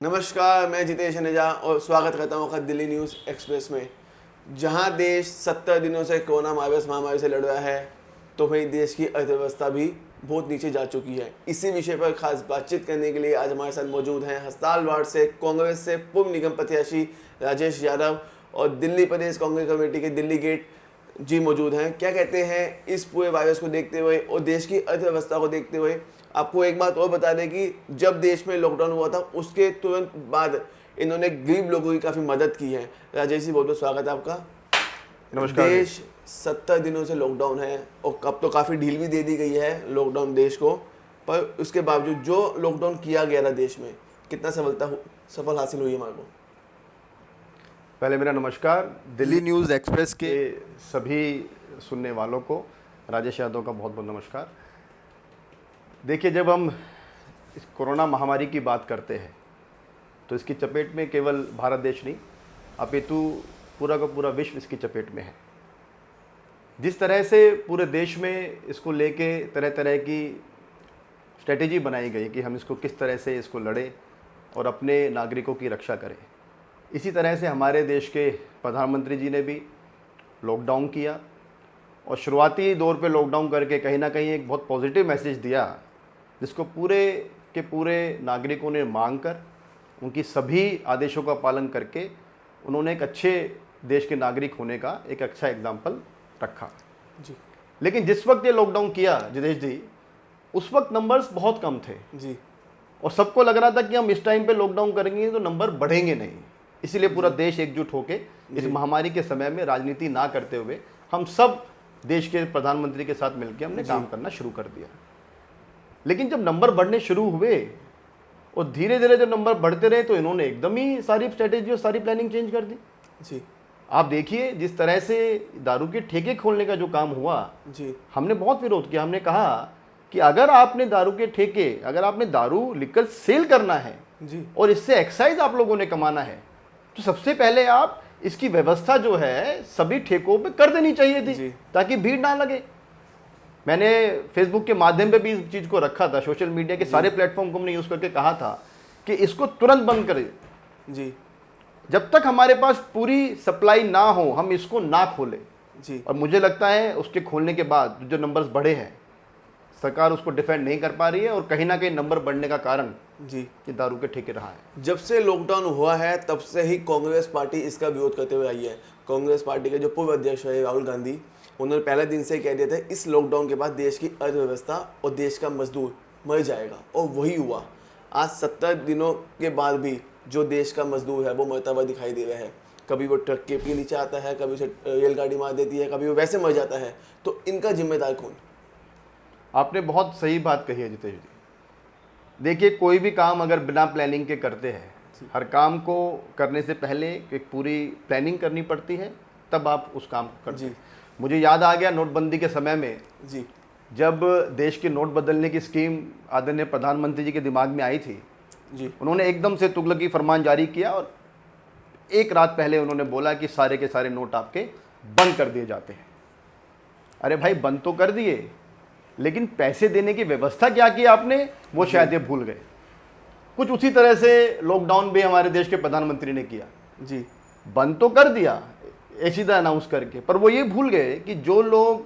नमस्कार, मैं जितेश अनेजा और स्वागत करता हूँ खत दिल्ली न्यूज़ एक्सप्रेस में। जहाँ देश 70 दिनों से कोरोना वायरस महामारी से लड़ रहा है, तो वहीं देश की अर्थव्यवस्था भी बहुत नीचे जा चुकी है। इसी विषय पर खास बातचीत करने के लिए आज हमारे साथ मौजूद हैं हस्ताल वार्ड से कांग्रेस से पूर्व निगम प्रत्याशी राजेश यादव और दिल्ली प्रदेश कांग्रेस कमेटी के दिल्ली गेट जी मौजूद हैं। क्या कहते हैं इस पूरे वायरस को देखते हुए और देश की अर्थव्यवस्था को देखते हुए। आपको एक बात और बता दें कि जब देश में लॉकडाउन हुआ था उसके तुरंत बाद इन्होंने गरीब लोगों की काफ़ी मदद की है। राजेश जी, बहुत बहुत स्वागत है आपका। नमस्कार। देश 70 दिनों से लॉकडाउन है और अब तो काफ़ी ढील भी दे दी गई है लॉकडाउन देश को, पर उसके बावजूद जो लॉकडाउन किया गया था देश में, कितना सफल हासिल हुई हमारे को। पहले मेरा नमस्कार दिल्ली न्यूज़ एक्सप्रेस के सभी सुनने वालों को, राजेश यादव का बहुत बहुत नमस्कार। देखिए, जब हम इस कोरोना महामारी की बात करते हैं तो इसकी चपेट में केवल भारत देश नहीं अपितु पूरा का पूरा विश्व इसकी चपेट में है। जिस तरह से पूरे देश में इसको लेके तरह तरह की स्ट्रेटेजी बनाई गई कि हम इसको किस तरह से इसको लड़ें और अपने नागरिकों की रक्षा करें, इसी तरह से हमारे देश के प्रधानमंत्री जी ने भी लॉकडाउन किया और शुरुआती दौर पे लॉकडाउन करके कहीं ना कहीं एक बहुत पॉजिटिव मैसेज दिया, जिसको पूरे के पूरे नागरिकों ने मांग कर उनकी सभी आदेशों का पालन करके उन्होंने एक अच्छे देश के नागरिक होने का एक अच्छा एग्जाम्पल रखा जी। लेकिन जिस वक्त ये लॉकडाउन किया जितेश जी, उस वक्त नंबर्स बहुत कम थे जी। और सबको लग रहा था कि हम इस टाइम पे लॉकडाउन करेंगे तो नंबर बढ़ेंगे नहीं। इसीलिए पूरा देश एकजुट होकर इस महामारी के समय में राजनीति ना करते हुए हम सब देश के प्रधानमंत्री के साथ मिलकर हमने काम करना शुरू कर दिया। लेकिन जब नंबर बढ़ने शुरू हुए और धीरे धीरे जब नंबर बढ़ते रहे तो इन्होंने एकदम ही सारी स्ट्रेटेजी और सारी प्लानिंग चेंज कर दी जी। आप देखिए, जिस तरह से दारू के ठेके खोलने का जो काम हुआ जी, हमने बहुत विरोध किया। हमने कहा कि अगर आपने दारू के ठेके, अगर आपने दारू लिकर सेल करना है जी, और इससे एक्साइज आप लोगों ने कमाना है, तो सबसे पहले आप इसकी व्यवस्था जो है सभी ठेकों पे कर देनी चाहिए थी ताकि भीड़ ना लगे। मैंने फेसबुक के माध्यम पे भी इस चीज़ को रखा था, सोशल मीडिया के सारे प्लेटफॉर्म को हमने यूज़ करके कहा था कि इसको तुरंत बंद करें जी। जब तक हमारे पास पूरी सप्लाई ना हो, हम इसको ना खोलें जी। और मुझे लगता है उसके खोलने के बाद जो नंबर्स बढ़े हैं, सरकार उसको डिफेंड नहीं कर पा रही है और कहीं ना कहीं नंबर बढ़ने का कारण जी ये दारू के ठेके रहा है। जब से लॉकडाउन हुआ है तब से ही कांग्रेस पार्टी इसका विरोध करते हुए आई है। कांग्रेस पार्टी के जो पूर्व अध्यक्ष रहे राहुल गांधी, उन्होंने पहले दिन से ही कह दिया था इस लॉकडाउन के बाद देश की अर्थव्यवस्था और देश का मजदूर मर जाएगा, और वही हुआ। आज 70 दिनों के बाद भी जो देश का मजदूर है वो मरता हुआ दिखाई दे रहा है। कभी वो ट्रक के नीचे आता है, कभी उसे रेलगाड़ी मार देती है, कभी वो वैसे मर जाता है। तो इनका जिम्मेदार कौन? आपने बहुत सही बात कही है जितेश जी। देखिए, कोई भी काम अगर बिना प्लानिंग के करते हैं, हर काम को करने से पहले एक पूरी प्लानिंग करनी पड़ती है, तब आप उस काम को करते हैं। मुझे याद आ गया नोटबंदी के समय में जी, जब देश की नोट बदलने की स्कीम आदरणीय प्रधानमंत्री जी के दिमाग में आई थी जी। उन्होंने एकदम से तुगलकी फरमान जारी किया और एक रात पहले उन्होंने बोला कि सारे के सारे नोट आपके बंद कर दिए जाते हैं। अरे भाई, बंद तो कर दिए, लेकिन पैसे देने की व्यवस्था क्या की आपने, वो शायद ये भूल गए। कुछ उसी तरह से लॉकडाउन भी हमारे देश के प्रधानमंत्री ने किया जी। बंद तो कर दिया एक सीधा अनाउंस करके, पर वो ये भूल गए कि जो लोग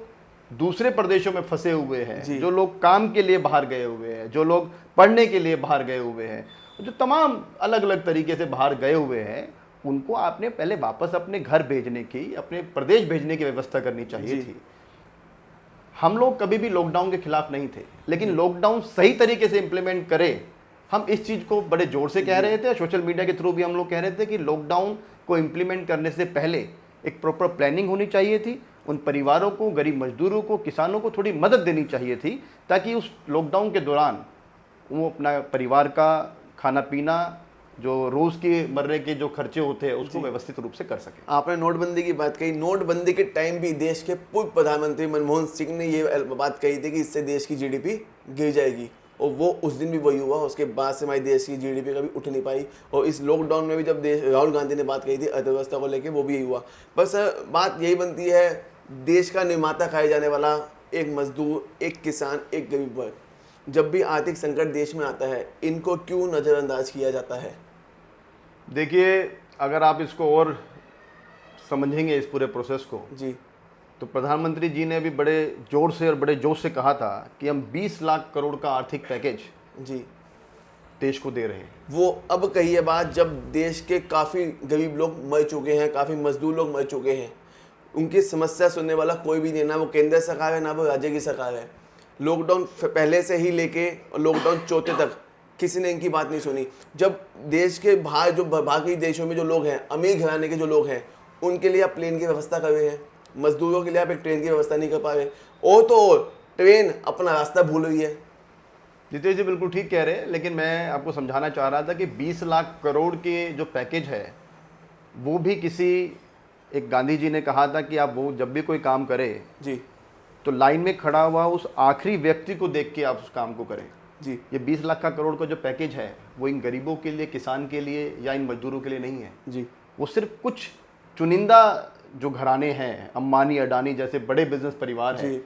दूसरे प्रदेशों में फंसे हुए हैं, जो लोग काम के लिए बाहर गए हुए हैं, जो लोग पढ़ने के लिए बाहर गए हुए हैं, जो तमाम अलग अलग तरीके से बाहर गए हुए हैं, उनको आपने पहले वापस अपने घर भेजने की, अपने प्रदेश भेजने की व्यवस्था करनी चाहिए थी। हम लोग कभी भी लॉकडाउन के खिलाफ नहीं थे, लेकिन लॉकडाउन सही तरीके से इम्प्लीमेंट करे, हम इस चीज़ को बड़े जोर से कह रहे थे। सोशल मीडिया के थ्रू भी हम लोग कह रहे थे कि लॉकडाउन को इम्प्लीमेंट करने से पहले एक प्रॉपर प्लानिंग होनी चाहिए थी। उन परिवारों को, गरीब मजदूरों को, किसानों को थोड़ी मदद देनी चाहिए थी ताकि उस लॉकडाउन के दौरान वो अपना परिवार का खाना पीना, जो रोज़ के मरने के जो खर्चे होते हैं, उसको व्यवस्थित रूप से कर सके। आपने नोटबंदी की बात कही। नोटबंदी के टाइम भी देश के पूर्व प्रधानमंत्री मनमोहन सिंह ने ये बात कही थी कि इससे देश की जीडीपी गिर जाएगी, और वो उस दिन भी वही हुआ। उसके बाद से हमारे देश की जीडीपी कभी उठ नहीं पाई, और इस लॉकडाउन में भी जब राहुल गांधी ने बात कही थी अर्थव्यवस्था को लेकर, वो भी यही हुआ। बस बात यही बनती है, देश का निर्माता खाया जाने वाला एक मजदूर, एक किसान, एक गरीब वर्ग, जब भी आर्थिक संकट देश में आता है, इनको क्यों नज़रअंदाज किया जाता है? देखिए, अगर आप इसको और समझेंगे इस पूरे प्रोसेस को, जी तो प्रधानमंत्री जी ने अभी बड़े जोर से और बड़े जोश से कहा था कि हम 20 लाख करोड़ का आर्थिक पैकेज जी देश को दे रहे हैं। वो अब कही है बात जब देश के काफ़ी गरीब लोग मर चुके हैं, काफ़ी मजदूर लोग मर चुके हैं, उनकी समस्या सुनने वाला कोई भी नहीं, ना वो केंद्र सरकार है ना वो राज्य की सरकार है। लॉकडाउन पहले से ही लेके लॉकडाउन चौथे तक किसी ने इनकी बात नहीं सुनी। जब देश के बाहर जो बाकी देशों में जो लोग हैं, अमीर घराने के जो लोग हैं, उनके लिए आप प्लेन की व्यवस्था कर रहे हैं, मजदूरों के लिए आप एक ट्रेन की व्यवस्था नहीं कर पा रहे, और तो और ट्रेन अपना रास्ता भूल रही है। जितेश जी बिल्कुल ठीक कह रहे हैं, लेकिन मैं आपको समझाना चाह रहा था कि 20 लाख करोड़ के जो पैकेज है वो भी किसी एक गांधी जी ने कहा था कि आप वो जब भी कोई काम करें जी तो लाइन में खड़ा हुआ उस आखिरी व्यक्ति को देख के आप उस काम को करें। जी ये 20 लाख का करोड़ का जो पैकेज है वो इन गरीबों के लिए, किसान के लिए या इन मजदूरों के लिए नहीं है। जी वो सिर्फ कुछ चुनिंदा जो घराने हैं, अंबानी अडानी जैसे बड़े बिजनेस परिवार हैं,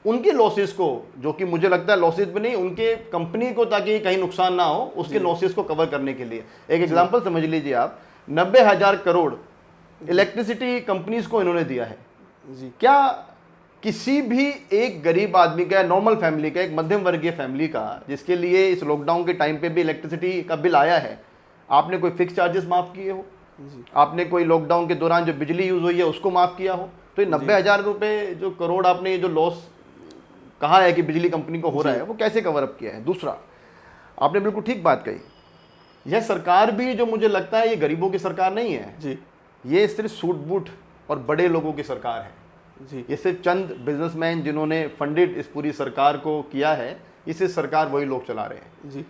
उनके लॉसेस को, जो कि मुझे लगता है लॉसेस भी नहीं, उनके कंपनी को ताकि कहीं नुकसान ना हो उसके लॉसेस को कवर करने के लिए। एक एग्जांपल समझ लीजिए आप, 90,000 करोड़ इलेक्ट्रिसिटी कंपनीज को इन्होंने दिया है। जी क्या किसी भी एक गरीब आदमी का, नॉर्मल फैमिली का, एक मध्यम वर्गीय फैमिली का, जिसके लिए इस लॉकडाउन के टाइम पे भी इलेक्ट्रिसिटी का बिल आया है, आपने कोई फिक्स चार्जेस माफ किए हो? आपने कोई लॉकडाउन के दौरान जो बिजली यूज हुई है उसको माफ किया हो? तो ये 90,000 रुपए जो करोड़ आपने जो लॉस कहा है कि बिजली कंपनी को हो रहा है, वो कैसे कवर अप किया है? दूसरा, आपने बिल्कुल ठीक बात कही, यह सरकार भी जो मुझे लगता है ये गरीबों की सरकार नहीं है जी ये सिर्फ सूट बूट और बड़े लोगों की सरकार है। जी ये सिर्फ चंद बिजनेसमैन जिन्होंने फंडेड इस पूरी सरकार को किया है, इसे सरकार वही लोग चला रहे हैं। जी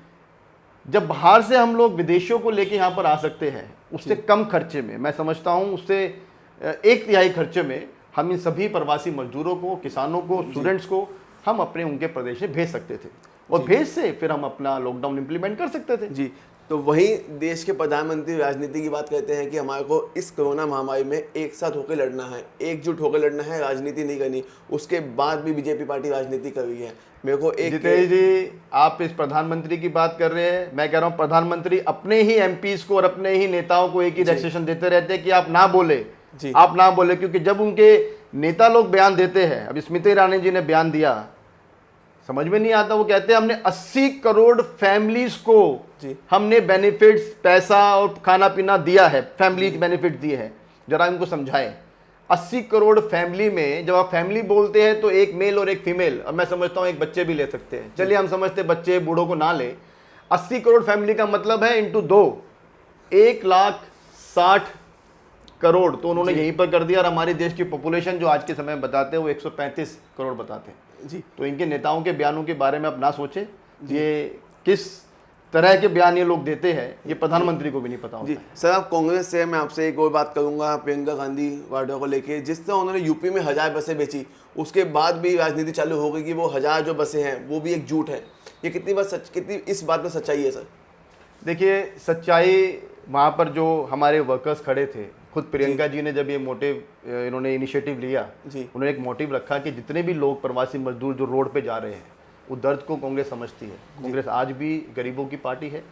जब बाहर से हम लोग विदेशियों को लेके यहाँ पर आ सकते हैं, उससे कम खर्चे में, मैं समझता हूँ उससे 1/3 खर्चे में हम इन सभी प्रवासी मजदूरों को, किसानों को, स्टूडेंट्स को हम अपने उनके प्रदेश में भेज सकते थे, और भेज से फिर हम अपना लॉकडाउन इम्प्लीमेंट कर सकते थे। जी तो वही देश के प्रधानमंत्री राजनीति की बात करते हैं कि हमारे को इस कोरोना महामारी में एक साथ होकर लड़ना है, एकजुट होकर लड़ना है, राजनीति नहीं करनी। उसके बाद भी बीजेपी पार्टी राजनीति कर रही है। मेरे को एक जितेश जी, आप इस प्रधानमंत्री की बात कर रहे हैं, मैं कह रहा हूँ प्रधानमंत्री अपने ही एमपीज को और अपने ही नेताओं को एक ही डायरेक्शन देते रहते हैं कि आप ना बोले, आप ना बोले, क्योंकि जब उनके नेता लोग बयान देते हैं, अब स्मृति ईरानी जी ने बयान दिया, समझ में नहीं आता, वो कहते हैं हमने 80 करोड़ फैमिलीज को हमने बेनिफिट्स, पैसा और खाना पीना दिया है, फैमिली बेनिफिट दिए हैं। जरा इनको समझाएं, 80 करोड़ फैमिली में जब आप फैमिली बोलते हैं तो एक मेल और एक फीमेल, अब मैं समझता हूं एक बच्चे भी ले सकते हैं, चलिए हम समझते बच्चे बूढ़ों को ना ले, 80 करोड़ फैमिली का मतलब है इंटू 2, 1,60,000 करोड़, तो उन्होंने यहीं पर कर दिया। और हमारे देश की पॉपुलेशन जो आज के समय में बताते हैं वो 135 करोड़ बताते हैं जी। तो इनके नेताओं के बयानों के बारे में आप ना सोचें, ये किस तरह के बयान ये लोग देते हैं ये प्रधानमंत्री को भी नहीं पता होता जी है। सर, आप कांग्रेस से, मैं आपसे एक और बात करूंगा प्रियंका गांधी वाड्रा को लेके, जिस तरह उन्होंने यूपी में 1000 बसें बेची, उसके बाद भी राजनीति चालू हो गई कि वो 1000 जो बसें हैं वो भी एक झूठ है। ये कितनी इस बात में सच्चाई है सर? देखिए, सच्चाई वहाँ पर जो हमारे वर्कर्स खड़े थे, खुद प्रियंका जी ने जब ये मोटिव, इन्होंने इनिशिएटिव लिया, उन्होंने एक मोटिव रखा कि जितने भी लोग प्रवासी मजदूर जो रोड पे जा रहे हैं, वो दर्द को कांग्रेस समझती है। कांग्रेस आज भी गरीबों की पार्टी है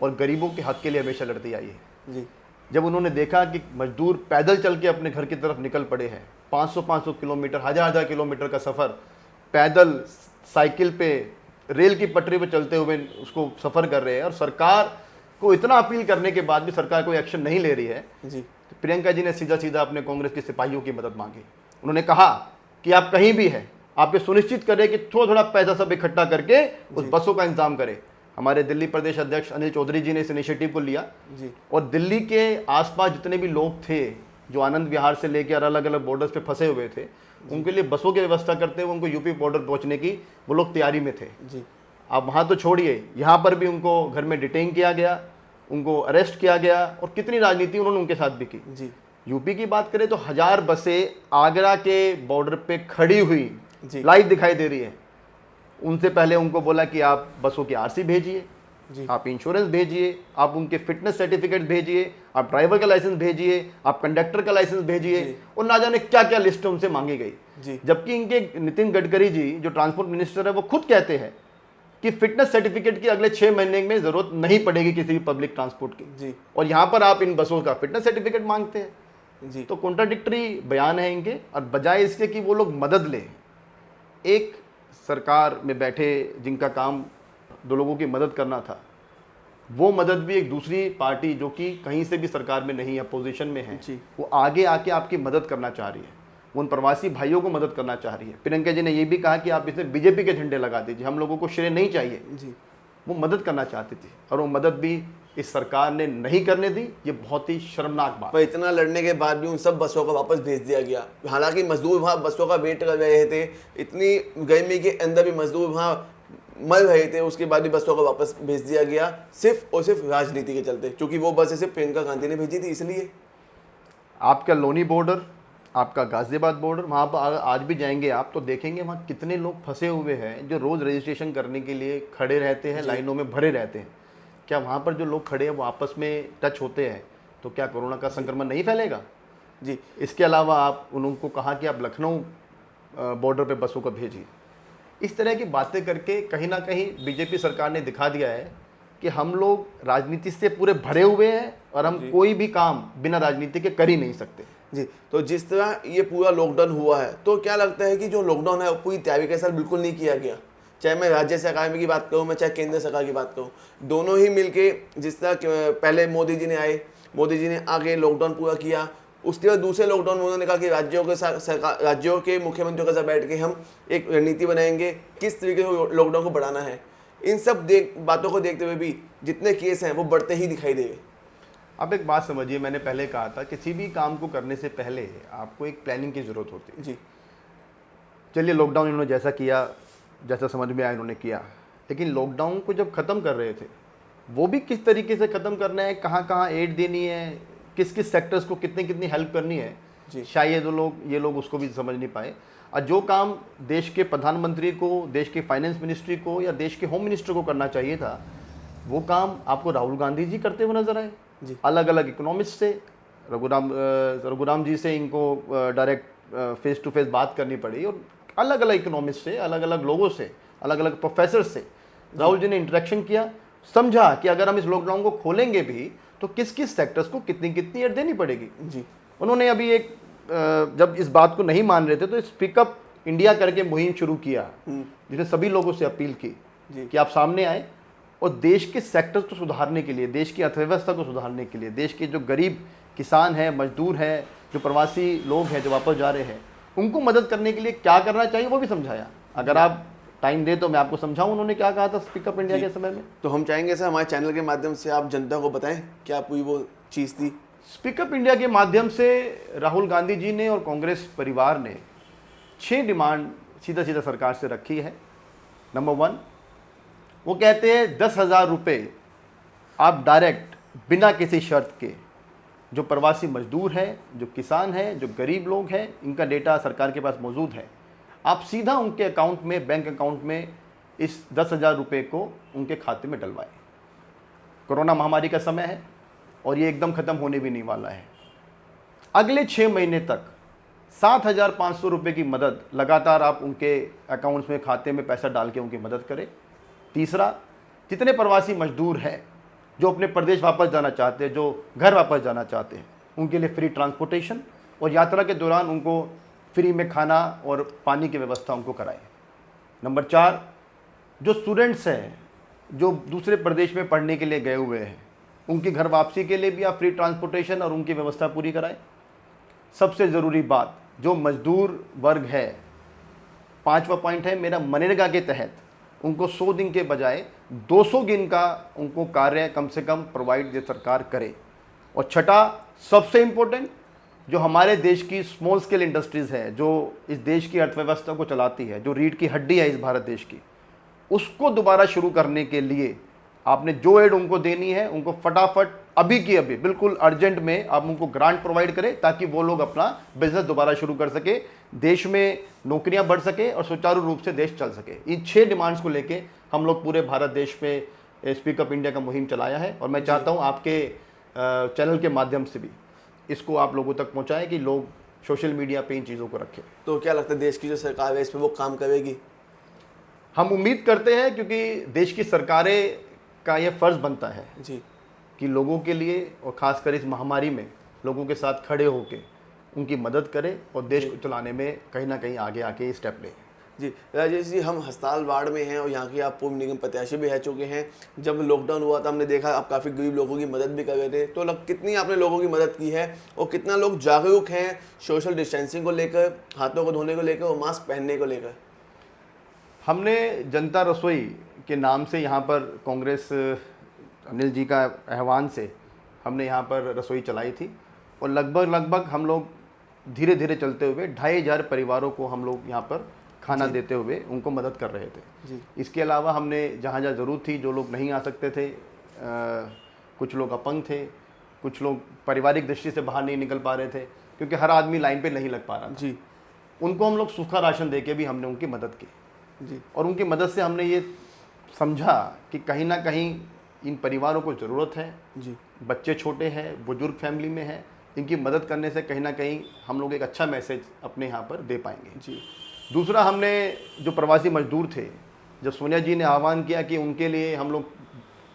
और गरीबों के हक के लिए हमेशा लड़ती आई है। जी जब उन्होंने देखा कि मजदूर पैदल चल के अपने घर की तरफ निकल पड़े हैं, 500 किलोमीटर, 1000 किलोमीटर का सफ़र पैदल, साइकिल पे, रेल की पटरी पे चलते हुए उसको सफ़र कर रहे हैं, और सरकार को इतना अपील करने के बाद भी सरकार कोई एक्शन नहीं ले रही है, जी तो प्रियंका जी ने सीधा सीधा अपने कांग्रेस के सिपाहियों की मदद मांगी। उन्होंने कहा कि आप कहीं भी हैं, आप ये सुनिश्चित करें कि थोड़ा थोड़ा पैसा सब इकट्ठा करके उस बसों का इंतजाम करें। हमारे दिल्ली प्रदेश अध्यक्ष अनिल चौधरी जी ने इस इनिशिएटिव को लिया जी। और दिल्ली के आसपास जितने भी लोग थे जो आनंद विहार से लेकर अलग अलग बॉर्डर्स पे फंसे हुए थे, उनके लिए बसों की व्यवस्था करते हुए उनको यूपी बॉर्डर पहुंचने की वो लोग तैयारी में थे। जी आप वहाँ तो छोड़िए, यहाँ पर भी उनको घर में डिटेन किया गया, उनको अरेस्ट किया गया, और कितनी राजनीति उन्होंने उनके साथ भी की। जी यूपी की बात करें तो 1000 बसें आगरा के बॉर्डर पे खड़ी हुई जी। लाइव दिखाई दे रही है। उनसे पहले उनको बोला कि आप बसों की आरसी भेजिए, आप इंश्योरेंस भेजिए, आप उनके फिटनेस सर्टिफिकेट भेजिए, आप ड्राइवर का लाइसेंस भेजिए, आप कंडक्टर का लाइसेंस भेजिए, और ना जाने क्या क्या लिस्ट उनसे मांगी गई। जबकि इनके नितिन गडकरी जी जो ट्रांसपोर्ट मिनिस्टर है वो खुद कहते हैं कि फिटनेस सर्टिफिकेट की अगले 6 महीने में जरूरत नहीं पड़ेगी किसी भी पब्लिक ट्रांसपोर्ट की जी और यहाँ पर आप इन बसों का फिटनेस सर्टिफिकेट मांगते हैं। जी तो कॉन्ट्राडिक्टरी बयान है इनके, और बजाय इसके कि वो लोग मदद लें, एक सरकार में बैठे जिनका काम दो लोगों की मदद करना था, वो मदद भी एक दूसरी पार्टी जो कि कहीं से भी सरकार में नहीं है, अपोजिशन में है, जी वो आगे आके आपकी मदद करना चाह रही है, वो उन प्रवासी भाइयों को मदद करना चाह रही है। प्रियंका जी ने ये भी कहा कि आप इसमें बीजेपी के झंडे लगा दीजिए, हम लोगों को श्रेय नहीं चाहिए। जी वो मदद करना चाहती थी और वो मदद भी इस सरकार ने नहीं करने दी। ये बहुत ही शर्मनाक बात। पर इतना लड़ने के बाद भी उन सब बसों को वापस भेज दिया गया। हालांकि मजदूर वहाँ बसों का वेट कर रहे थे, इतनी गर्मी के अंदर भी मजदूर वहाँ मर रहे थे, उसके बाद भी बसों को वापस भेज दिया गया, सिर्फ और सिर्फ राजनीति के चलते, क्योंकि वो बसें सिर्फ प्रियंका गांधी ने भेजी थी इसलिए। आपका लोनी बॉर्डर, आपका गाजियाबाद बॉर्डर, वहाँ पर आज भी जाएंगे आप तो देखेंगे वहाँ कितने लोग फंसे हुए हैं जो रोज़ रजिस्ट्रेशन करने के लिए खड़े रहते हैं, लाइनों में भरे रहते हैं। क्या वहाँ पर जो लोग खड़े हैं वो आपस में टच होते हैं तो क्या कोरोना का संक्रमण नहीं फैलेगा? जी इसके अलावा आप उनको कहा कि आप लखनऊ बॉर्डर पे बसों को भेजिए। इस तरह की बातें करके कहीं ना कहीं बीजेपी सरकार ने दिखा दिया है कि हम लोग राजनीति से पूरे भरे हुए हैं और हम कोई भी काम बिना राजनीति के कर ही नहीं सकते। जी, तो जिस तरह ये पूरा लॉकडाउन हुआ है, तो क्या लगता है कि जो लॉकडाउन है वो पूरी तैयारी के साथ बिल्कुल नहीं किया गया? चाहे मैं राज्य सरकार की बात करूँ, मैं चाहे केंद्र सरकार की बात करूँ, दोनों ही मिलके जिस तरह पहले मोदी जी ने आए, मोदी जी ने आगे लॉकडाउन पूरा किया, उसके बाद दूसरे लॉकडाउन में उन्होंने कहा कि राज्यों के साथ सरकार, राज्यों के मुख्यमंत्रियों के साथ बैठ के हम एक रणनीति बनाएंगे किस तरीके से लॉकडाउन को बढ़ाना है। इन सब बातों को देखते हुए भी जितने केस हैं वो बढ़ते ही दिखाई देंगे। अब एक बात समझिए, मैंने पहले कहा था किसी भी काम को करने से पहले आपको एक प्लानिंग की ज़रूरत होती है। जी, चलिए लॉकडाउन इन्होंने जैसा किया, जैसा समझ में आया इन्होंने किया, लेकिन लॉकडाउन को जब ख़त्म कर रहे थे वो भी किस तरीके से ख़त्म करना है, कहाँ कहाँ एड देनी है, किस किस सेक्टर्स को कितनी कितनी हेल्प करनी है, जी। शायद ये लोग उसको भी समझ नहीं पाए। और जो काम देश के प्रधानमंत्री को, देश के फाइनेंस मिनिस्ट्री को या देश के होम मिनिस्टर को करना चाहिए था, वो काम आपको राहुल गांधी जी करते हुए नजर आए। जी। अलग अलग इकोनॉमिस्ट से, रघुराम जी से इनको डायरेक्ट फेस टू फेस बात करनी पड़ी और अलग अलग इकोनॉमिस्ट से, अलग अलग लोगों से, अलग अलग प्रोफेसर से राहुल जी ने इंटरेक्शन किया, समझा कि अगर हम इस लॉकडाउन को खोलेंगे भी तो किस किस सेक्टर्स को कितनी कितनी एड देनी पड़ेगी। जी। उन्होंने अभी एक जब इस बात को नहीं मान रहे थे तो स्पीकअप इंडिया करके मुहिम शुरू किया, जिसने सभी लोगों से अपील की कि आप सामने आए और देश के सेक्टर्स को सुधारने के लिए, देश की अर्थव्यवस्था को सुधारने के लिए, देश के जो गरीब किसान हैं, मजदूर हैं, जो प्रवासी लोग हैं जो वापस जा रहे हैं, उनको मदद करने के लिए क्या करना चाहिए वो भी समझाया। अगर आप टाइम दे तो मैं आपको समझाऊं उन्होंने क्या कहा था स्पीकअप इंडिया के समय में। तो हम चाहेंगे सर हमारे चैनल के माध्यम से आप जनता को बताएं क्या पूरी वो चीज़ थी। स्पीकअप इंडिया के माध्यम से राहुल गांधी जी ने और कांग्रेस परिवार ने 6 डिमांड सीधा सीधा सरकार से रखी है। नंबर 1, वो कहते हैं 10,000 रुपये आप डायरेक्ट बिना किसी शर्त के, जो प्रवासी मजदूर हैं, जो किसान हैं, जो गरीब लोग हैं, इनका डेटा सरकार के पास मौजूद है, आप सीधा उनके अकाउंट में, बैंक अकाउंट में इस 10,000 रुपये को उनके खाते में डलवाएं। कोरोना महामारी का समय है और ये एकदम ख़त्म होने भी नहीं वाला है। अगले 6 महीने तक 7,500 रुपये की मदद लगातार आप उनके अकाउंट्स में, खाते में पैसा डाल के उनकी मदद करें। तीसरा, जितने प्रवासी मजदूर हैं जो अपने प्रदेश वापस जाना चाहते हैं, जो घर वापस जाना चाहते हैं, उनके लिए फ्री ट्रांसपोर्टेशन और यात्रा के दौरान उनको फ्री में खाना और पानी की व्यवस्था उनको कराएं। नंबर 4, जो स्टूडेंट्स हैं जो दूसरे प्रदेश में पढ़ने के लिए गए हुए हैं, उनकी घर वापसी के लिए भी आप फ्री ट्रांसपोर्टेशन और उनकी व्यवस्था पूरी कराएं। सबसे ज़रूरी बात, जो मजदूर वर्ग है, 5वां पॉइंट है मेरा, मनरेगा के तहत उनको 100 दिन के बजाय 200 दिन का उनको कार्य कम से कम प्रोवाइड ये सरकार करे। और छठा, सबसे इम्पोर्टेंट, जो हमारे देश की स्मॉल स्केल इंडस्ट्रीज़ है, जो इस देश की अर्थव्यवस्था को चलाती है, जो रीढ़ की हड्डी है इस भारत देश की, उसको दोबारा शुरू करने के लिए आपने जो एड उनको देनी है, उनको फटाफट अभी की अभी बिल्कुल अर्जेंट में आप उनको ग्रांट प्रोवाइड करें ताकि वो लोग अपना बिजनेस दोबारा शुरू कर सके, देश में नौकरियां बढ़ सके और सुचारू रूप से देश चल सके। इन 6 डिमांड्स को लेके हम लोग पूरे भारत देश में स्पीकअप इंडिया का मुहिम चलाया है और मैं चाहता हूं आपके चैनल के माध्यम से भी इसको आप लोगों तक पहुंचाएं कि लोग सोशल मीडिया पे इन चीज़ों को रखें। तो क्या लगता है देश की जो सरकार है इस पर वो काम करेगी? हम उम्मीद करते हैं, क्योंकि देश की सरकारें का ये फ़र्ज़ बनता है जी कि लोगों के लिए और ख़ासकर इस महामारी में लोगों के साथ खड़े होकर उनकी मदद करें और देश को चलाने में कहीं ना कहीं आगे आके स्टेप लें। जी राजेश जी, हम हस्ताल वार्ड में हैं और यहाँ के आप पूर्व निगम प्रत्याशी भी रह चुके हैं। जब लॉकडाउन हुआ था हमने देखा आप काफ़ी गरीब लोगों की मदद भी कर रहे थे, तो कितनी आपने लोगों की मदद की है और कितना लोग जागरूक हैं सोशल डिस्टेंसिंग को लेकर, हाथों को धोने को लेकर और मास्क पहनने को लेकर? हमने जनता रसोई के नाम से यहाँ पर कांग्रेस अनिल जी का आह्वान से हमने यहाँ पर रसोई चलाई थी और लगभग हम लोग धीरे धीरे चलते हुए 2500 परिवारों को हम लोग यहाँ पर खाना देते हुए उनको मदद कर रहे थे। जी इसके अलावा हमने जहाँ जहाँ ज़रूरत थी, जो लोग नहीं आ सकते थे, कुछ लोग अपंग थे, कुछ लोग पारिवारिक दृष्टि से बाहर नहीं निकल पा रहे थे क्योंकि हर आदमी लाइन पे नहीं लग पा रहा था, जी उनको हम लोग सूखा राशन दे के भी हमने उनकी मदद की। जी और उनकी मदद से हमने ये समझा कि कहीं ना कहीं इन परिवारों को ज़रूरत है, जी बच्चे छोटे हैं, बुजुर्ग फैमिली में हैं, इनकी मदद करने से कहीं ना कहीं हम लोग एक अच्छा मैसेज अपने यहाँ पर दे पाएंगे। जी दूसरा, हमने जो प्रवासी मजदूर थे, जब सोनिया जी ने आह्वान किया कि उनके लिए हम लोग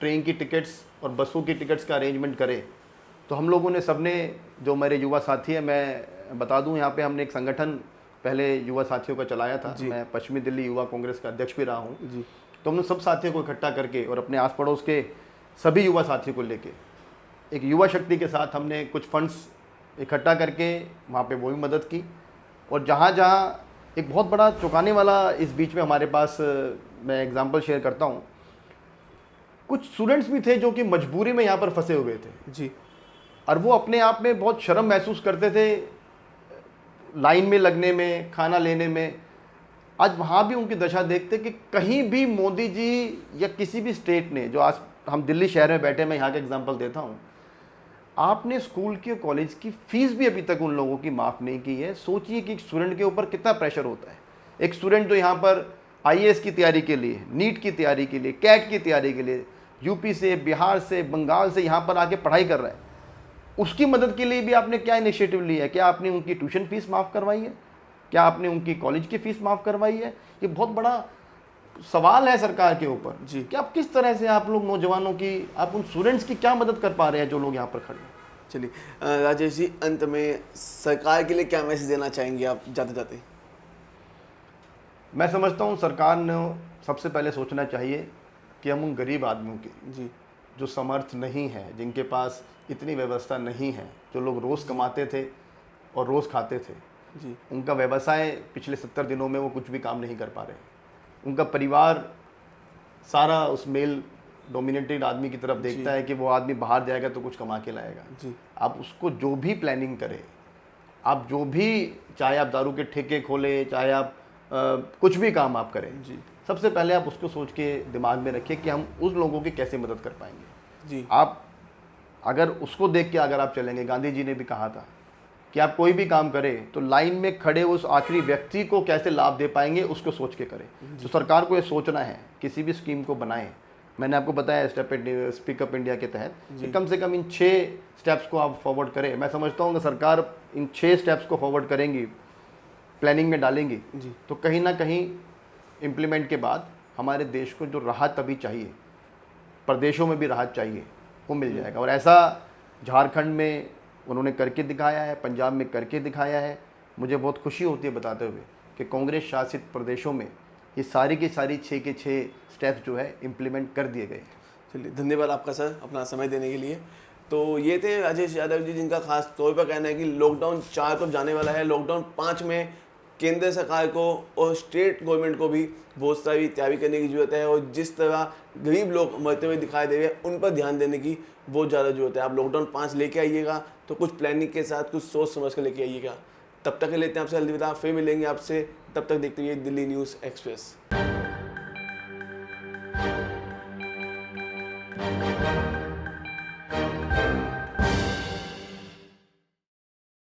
ट्रेन की टिकट्स और बसों की टिकट्स का अरेंजमेंट करें, तो हम लोगों ने सबने, जो मेरे युवा साथी हैं, मैं बता दूं यहाँ पे हमने एक संगठन पहले युवा साथियों का चलाया था। मैं पश्चिमी दिल्ली युवा कांग्रेस का अध्यक्ष भी रहा हूँ। तो हमने सब साथियों को इकट्ठा करके और अपने आस पड़ोस के सभी युवा साथियों को लेके एक युवा शक्ति के साथ हमने कुछ फंड्स इकट्ठा करके वहाँ पे वो भी मदद की। और जहाँ जहाँ एक बहुत बड़ा चौंकाने वाला इस बीच में हमारे पास, मैं एग्जांपल शेयर करता हूँ, कुछ स्टूडेंट्स भी थे जो कि मजबूरी में यहाँ पर फंसे हुए थे जी और वो अपने आप में बहुत शर्म महसूस करते थे लाइन में लगने में, खाना लेने में। आज वहाँ भी उनकी दशा देखते कि कहीं भी मोदी जी या किसी भी स्टेट ने, जो आज हम दिल्ली शहर में बैठे, मैं यहाँ का एग्जांपल देता हूँ, आपने स्कूल की और कॉलेज की फीस भी अभी तक उन लोगों की माफ़ नहीं की है। सोचिए कि एक स्टूडेंट के ऊपर कितना प्रेशर होता है। एक स्टूडेंट जो यहाँ पर आईएएस की तैयारी के लिए, नीट की तैयारी के लिए, कैट की तैयारी के लिए यूपी से, बिहार से, बंगाल से यहाँ पर आके पढ़ाई कर रहा है, उसकी मदद के लिए भी आपने क्या इनिशिएटिव लिया है? क्या आपने उनकी ट्यूशन फीस माफ़ करवाई है? क्या आपने उनकी कॉलेज की फ़ीस माफ़ करवाई है? ये बहुत बड़ा सवाल है सरकार के ऊपर जी कि आप किस तरह से आप लोग नौजवानों की, आप उन स्टूडेंट्स की क्या मदद कर पा रहे हैं जो लोग यहाँ पर खड़े हैं। चलिए राजेश जी, अंत में सरकार के लिए क्या मैसेज देना चाहेंगे आप जाते जाते? मैं समझता हूँ सरकार ने सबसे पहले सोचना चाहिए कि हम उन गरीब आदमियों की, जी जो समर्थ नहीं है, जिनके पास इतनी व्यवस्था नहीं है, जो लोग रोज़ कमाते थे और रोज़ खाते थे, जी उनका व्यवसाय पिछले 70 दिनों में वो कुछ भी काम नहीं कर पा रहे, उनका परिवार सारा उस मेल डोमिनेटेड आदमी की तरफ देखता है कि वो आदमी बाहर जाएगा तो कुछ कमा के लाएगा। जी आप उसको जो भी प्लानिंग करें, आप जो भी, चाहे आप दारू के ठेके खोलें, चाहे आप कुछ भी काम आप करें, जी सबसे पहले आप उसको सोच के दिमाग में रखिए कि हम उस लोगों की कैसे मदद कर पाएंगे। जी आप अगर उसको देख के अगर आप चलेंगे, गांधी जी ने भी कहा था कि आप कोई भी काम करें तो लाइन में खड़े उस आखिरी व्यक्ति को कैसे लाभ दे पाएंगे, उसको सोच के करें। तो सरकार को ये सोचना है, किसी भी स्कीम को बनाएं। मैंने आपको बताया स्पीकअप इंडिया के तहत कि कम से कम इन 6 स्टेप्स को आप फॉरवर्ड करें। मैं समझता हूँ कि सरकार इन 6 स्टेप्स को फॉरवर्ड करेंगी, प्लानिंग में डालेंगी, तो कहीं ना कहीं इम्प्लीमेंट के बाद हमारे देश को जो राहत अभी चाहिए, प्रदेशों में भी राहत चाहिए, वो मिल जाएगा। और ऐसा झारखंड में उन्होंने करके दिखाया है, पंजाब में करके दिखाया है। मुझे बहुत खुशी होती है बताते हुए कि कांग्रेस शासित प्रदेशों में ये सारी की सारी 6 के 6 स्टेप्स जो है इम्प्लीमेंट कर दिए गए। चलिए, धन्यवाद आपका सर अपना समय देने के लिए। तो ये थे राजेश यादव जी, जिनका खास तौर पर कहना है कि लॉकडाउन 4 को जाने वाला है, लॉकडाउन 5 में केंद्र सरकार को और स्टेट गवर्नमेंट को भी बहुत सारी तैयारी करने की ज़रूरत है और जिस तरह गरीब लोग मरते हुए दिखाई दे रहे हैं उन पर ध्यान देने की बहुत ज़्यादा ज़रूरत है। आप लॉकडाउन 5 लेके आइएगा तो कुछ प्लानिंग के साथ, कुछ सोच समझ कर लेके आइएगा। तब तक के लेते हैं आपसे अलविदा, फिर मिलेंगे आपसे। तब तक देखते रहिए दिल्ली न्यूज़ एक्सप्रेस।